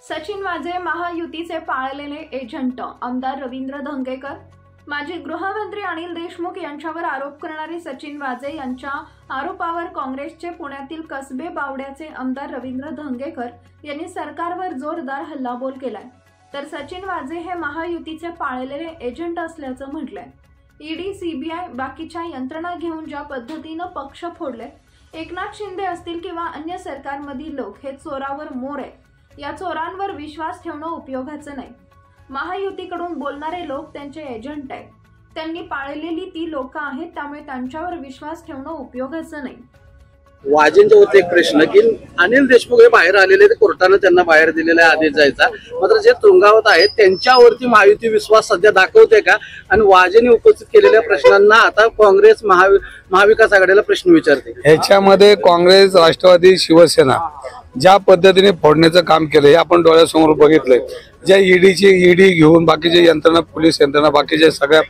सचिन वाझे महायुतीचे पाळलेले एजंट आमदार रवींद्र धंगेकर। माजी गृहमंत्री अनिल देशमुख यांच्यावर आरोप करणारे सचिन वाझे यांच्या आरोपावर काँग्रेसचे पुण्यातील कसबे बावड्याचे आमदार रवींद्र धंगेकर यांनी सरकारवर जोरदार हल्लाबोल केलाय। तर सचिन वाझे हे महायुतीचे पाळलेले एजंट असल्याचं म्हटलंय। ईडी, सीबीआय बाकीच्या यंत्रणा घेऊन ज्या पद्धतीनं पक्ष फोडले, एकनाथ शिंदे असतील किंवा अन्य सरकारमधील लोक हे चोरावर मोर आहेत। या चोरांवर विश्वास ठेवणं उपयोगाचं नाही। महायुतीकडून बोलणारे लोक त्यांचे एजंट आहेत, त्यांनी पाळलेली ती लोक आहेत, त्यामुळे त्यांच्यावर विश्वास ठेवणं उपयोगाचं नाही। वाजेंच्या होते एक प्रश्न की अनिल देशमुख हे बाहेर आलेले, कोर्टाने त्यांना बाहेर दिलेला आदेश जायचा, मात्र जे तुरुंगावत आहेत त्यांच्यावरती महायुती विश्वास सध्या दाखवते का? आणि वाजेंनी उपस्थित केलेल्या प्रश्नांना आता काँग्रेस महाविकास आघाडीला प्रश्न विचारते। ह्याच्यामध्ये काँग्रेस, राष्ट्रवादी, शिवसेना ज्या पद्धतीने फोडण्याचं काम केलं हे आपण डोळ्यासमोर बघितलंय। ज्या ईडी घेऊन बाकीचे यंत्रणा, पोलीस यंत्रणा, बाकीचे सगळ्या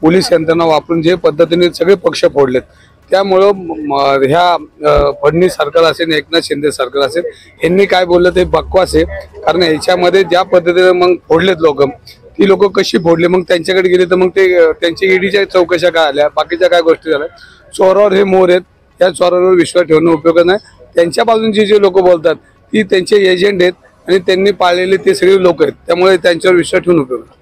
पोलीस यंत्रणा वापरून जे पद्धतीने सगळे पक्ष फोडलेत, त्यामुळं ह्या फडणवीस सरकार असेल, एकनाथ शिंदे सरकार असेल, यांनी काय बोललं ते बकवास आहे। कारण ह्याच्यामध्ये ज्या पद्धतीने मग फोडलेत लोक, ती लोक कशी फोडले, मग त्यांच्याकडे गेले तर मग ते त्यांच्या ईडीच्या चौकशा काय आल्या, बाकीच्या काय गोष्टी झाल्या। चोरावर हे मोर आहेत, त्या चोरावर विश्वास ठेवणं उपयोग नाही। त्यांच्या बाजून जे लोक बोलतात ती त्यांचे एजंट आहेत आणि त्यांनी पाळलेले ते सगळे लोक आहेत, त्यामुळे त्यांच्यावर विश्वास ठेवून उपयोग नाही।